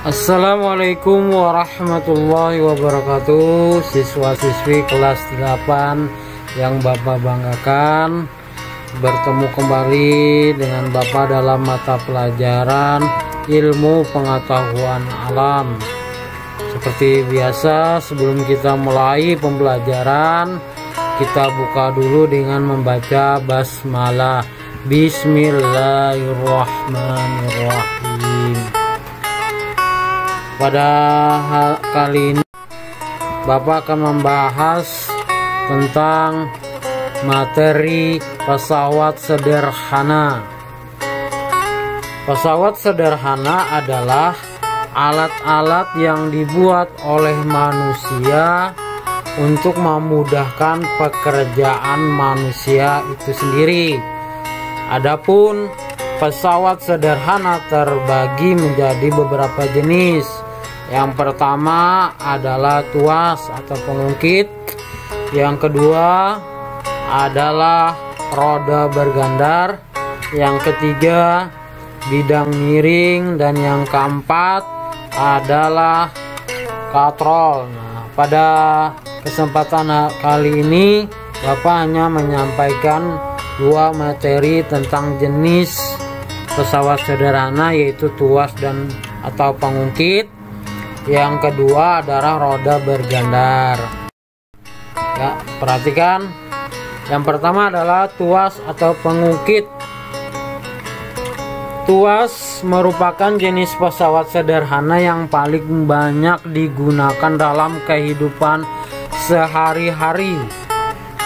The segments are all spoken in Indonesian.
Assalamualaikum warahmatullahi wabarakatuh. Siswa-siswi kelas 8 yang Bapak banggakan, bertemu kembali dengan Bapak dalam mata pelajaran ilmu pengetahuan alam. Seperti biasa, sebelum kita mulai pembelajaran, kita buka dulu dengan membaca basmalah. Bismillahirrahmanirrahim. Pada kali ini Bapak akan membahas tentang materi pesawat sederhana. Pesawat sederhana adalah alat-alat yang dibuat oleh manusia untuk memudahkan pekerjaan manusia itu sendiri. Adapun pesawat sederhana terbagi menjadi beberapa jenis. Yang pertama adalah tuas atau pengungkit. Yang kedua adalah roda bergandar. Yang ketiga bidang miring, dan yang keempat adalah katrol. Nah, pada kesempatan kali ini Bapak hanya menyampaikan dua materi tentang jenis pesawat sederhana, yaitu tuas dan atau pengungkit. Yang kedua adalah roda bergandar. Ya, perhatikan. Yang pertama adalah tuas atau pengungkit. Tuas merupakan jenis pesawat sederhana yang paling banyak digunakan dalam kehidupan sehari-hari.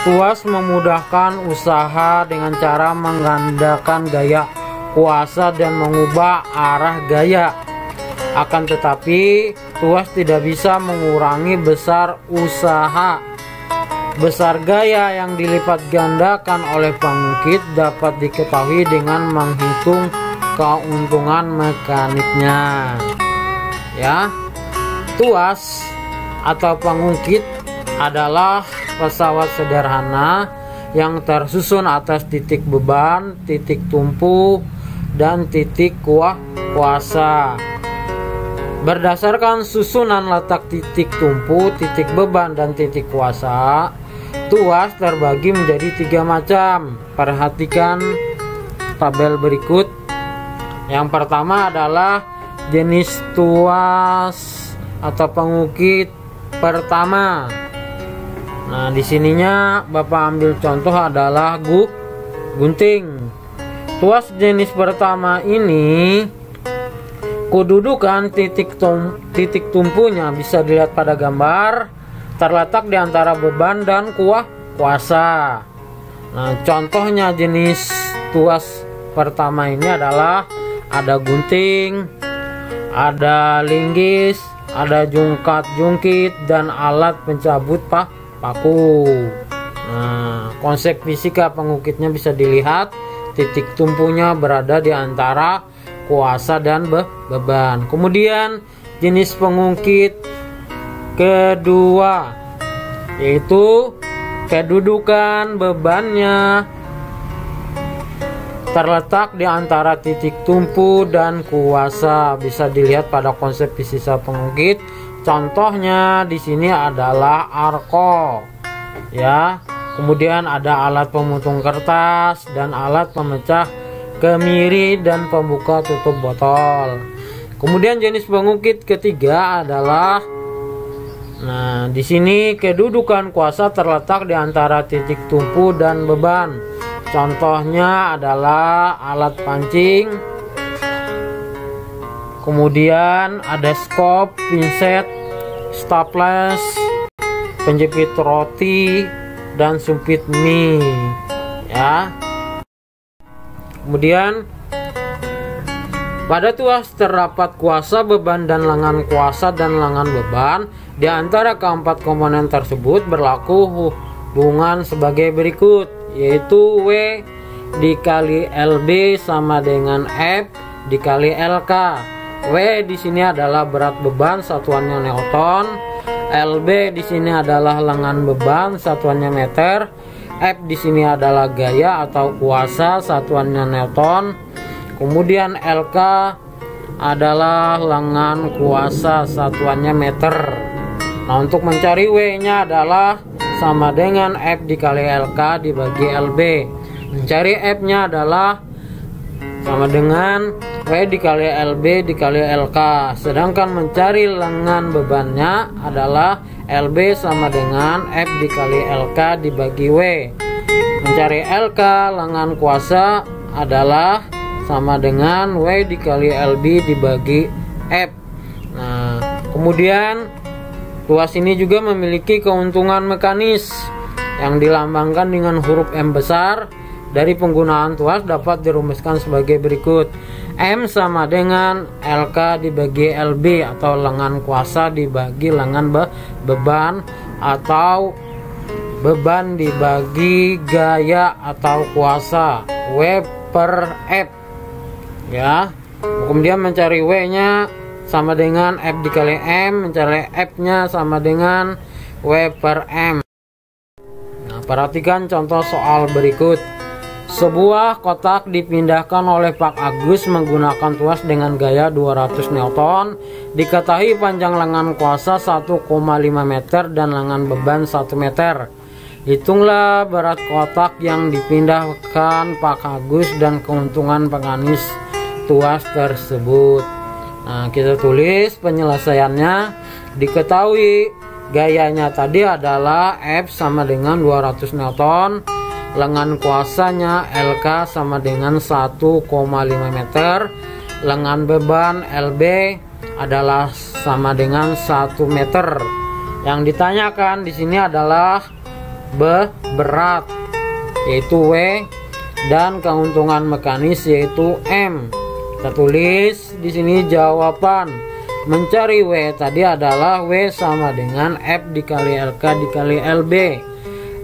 Tuas memudahkan usaha dengan cara menggandakan gaya kuasa dan mengubah arah gaya. Akan tetapi, tuas tidak bisa mengurangi besar usaha. Besar gaya yang dilipat gandakan oleh pengungkit dapat diketahui dengan menghitung keuntungan mekaniknya. Ya, tuas atau pengungkit adalah pesawat sederhana yang tersusun atas titik beban, titik tumpu, dan titik kuasa. Berdasarkan susunan letak titik tumpu, titik beban, dan titik kuasa, tuas terbagi menjadi 3 macam. Perhatikan tabel berikut. Yang pertama adalah jenis tuas atau pengungkit pertama. Nah, di sininya Bapak ambil contoh adalah gunting. Tuas jenis pertama ini kedudukan titik tumpunya bisa dilihat pada gambar, terletak di antara beban dan kuasa. Nah, contohnya jenis tuas pertama ini adalah ada gunting, ada linggis, ada jungkat-jungkit, dan alat pencabut paku. Nah, konsep fisika pengungkitnya bisa dilihat, titik tumpunya berada di antara kuasa dan beban. Kemudian jenis pengungkit kedua, yaitu kedudukan bebannya terletak di antara titik tumpu dan kuasa. Bisa dilihat pada konsep fisika pengungkit. Contohnya di sini adalah arko. Ya. Kemudian ada alat pemutung kertas dan alat pemecah kemiri dan pembuka tutup botol. Kemudian jenis pengungkit ketiga adalah, nah, di sini kedudukan kuasa terletak di antara titik tumpu dan beban. Contohnya adalah alat pancing. Kemudian ada skop, pinset, staples, penjepit roti, dan sumpit mie. Ya. Kemudian pada tuas terdapat kuasa, beban, dan lengan kuasa dan lengan beban. Di antara keempat komponen tersebut berlaku hubungan sebagai berikut, yaitu W dikali LB sama dengan F dikali LK. W di sini adalah berat beban, satuannya Newton. LB di sini adalah lengan beban, satuannya meter. F di sini adalah gaya atau kuasa, satuannya Newton. Kemudian LK adalah lengan kuasa, satuannya meter. Nah, untuk mencari W nya adalah sama dengan F dikali LK dibagi LB. Mencari F nya adalah sama dengan W dikali LB dikali LK. Sedangkan mencari lengan bebannya adalah LB sama dengan F dikali LK dibagi W. Mencari LK lengan kuasa adalah sama dengan W dikali LB dibagi F. Nah, kemudian tuas ini juga memiliki keuntungan mekanis yang dilambangkan dengan huruf M besar. Dari penggunaan tuas dapat dirumuskan sebagai berikut. M sama dengan LK dibagi LB atau lengan kuasa dibagi lengan beban, atau beban dibagi gaya atau kuasa, W per F. Ya. Kemudian mencari W nya sama dengan F dikali M, mencari F nya sama dengan W per M. Nah, perhatikan contoh soal berikut. Sebuah kotak dipindahkan oleh Pak Agus menggunakan tuas dengan gaya 200 Newton. Diketahui panjang lengan kuasa 1,5 meter dan lengan beban 1 meter. Hitunglah berat kotak yang dipindahkan Pak Agus dan keuntungan mekanis tuas tersebut. Nah, kita tulis penyelesaiannya. Diketahui gayanya tadi adalah F sama dengan 200 Newton. Lengan kuasanya LK sama dengan 1,5 meter. Lengan beban LB adalah sama dengan 1 meter. Yang ditanyakan di sini adalah berat, yaitu W, dan keuntungan mekanis yaitu M. Kita tulis di sini jawaban. Mencari W tadi adalah W sama dengan F dikali LK dikali LB.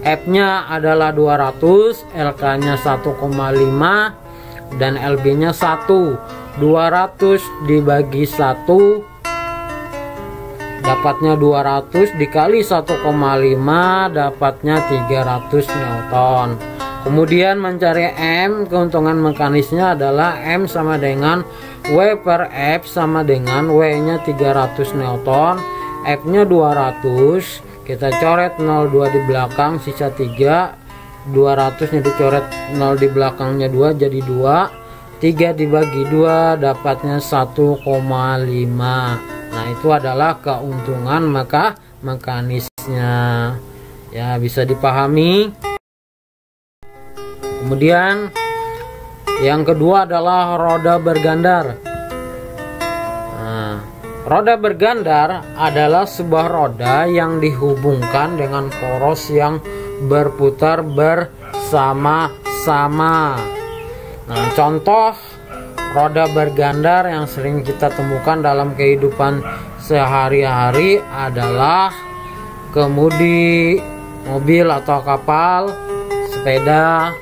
F nya adalah 200, LK nya 1,5 dan LB nya 1. 200 dibagi 1 dapatnya 200 dikali 1,5 dapatnya 300 Newton. Kemudian mencari M, keuntungan mekanisnya adalah M sama dengan W per F sama dengan W nya 300 Newton, F nya 200. Kita coret 02 di belakang, sisa 3. 200 nya dicoret 0 di belakangnya 2 jadi 2. 3 dibagi 2 dapatnya 1,5. Nah, itu adalah keuntungan mekanisnya. Ya, bisa dipahami. Kemudian yang kedua adalah roda bergandar. Nah, roda bergandar adalah sebuah roda yang dihubungkan dengan poros yang berputar bersama-sama. Nah, contoh roda bergandar yang sering kita temukan dalam kehidupan sehari-hari adalah kemudi mobil atau kapal, sepeda,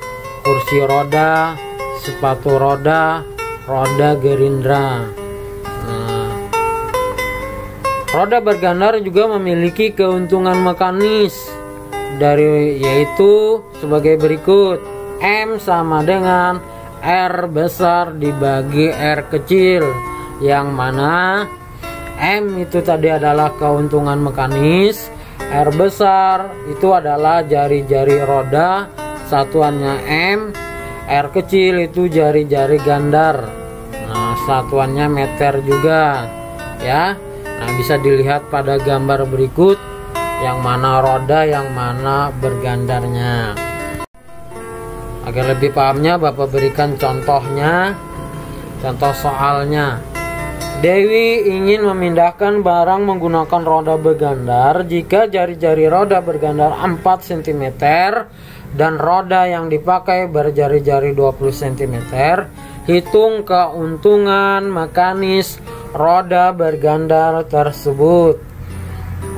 kursi roda, sepatu roda, roda gerindra. Nah, roda bergandar juga memiliki keuntungan mekanis yaitu sebagai berikut. M sama dengan R besar dibagi R kecil, yang mana M itu tadi adalah keuntungan mekanis, R besar itu adalah jari-jari roda, satuannya M, R kecil itu jari-jari gandar. Nah, satuannya meter juga ya. Nah, bisa dilihat pada gambar berikut yang mana roda, yang mana bergandarnya. Agar lebih pahamnya, Bapak berikan contohnya, contoh soalnya. Dewi ingin memindahkan barang menggunakan roda bergandar. Jika jari-jari roda bergandar 4 cm dan roda yang dipakai berjari-jari 20 cm, hitung keuntungan mekanis roda bergandar tersebut.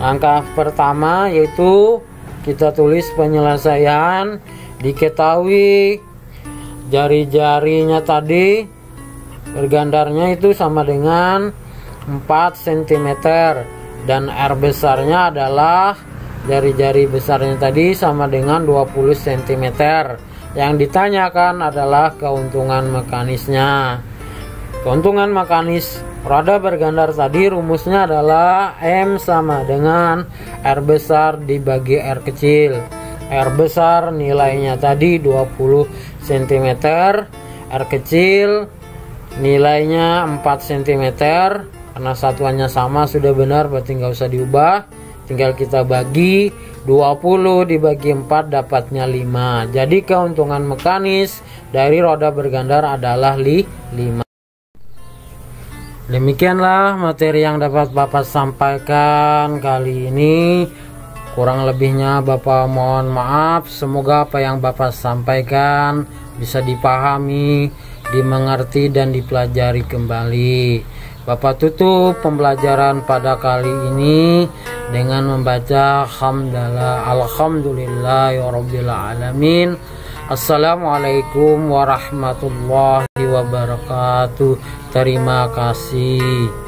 Langkah pertama yaitu kita tulis penyelesaian. Diketahui jari-jarinya tadi bergandarnya itu sama dengan 4 cm dan R besarnya adalah jari-jari besarnya tadi sama dengan 20 cm. Yang ditanyakan adalah keuntungan mekanisnya. Keuntungan mekanis Roda bergandar tadi rumusnya adalah M sama dengan R besar dibagi R kecil. R besar nilainya tadi 20 cm, R kecil nilainya 4 cm. Karena satuannya sama sudah benar, berarti nggak usah diubah, tinggal kita bagi 20 dibagi 4 dapatnya 5. Jadi keuntungan mekanis dari roda bergandar adalah 5. Demikianlah materi yang dapat Bapak sampaikan kali ini. Kurang lebihnya Bapak mohon maaf. Semoga apa yang Bapak sampaikan bisa dipahami, dimengerti, dan dipelajari kembali. Bapak tutup pembelajaran pada kali ini dengan membaca hamdalah alhamdulillahirabbil alamin. Assalamualaikum warahmatullahi wabarakatuh. Terima kasih.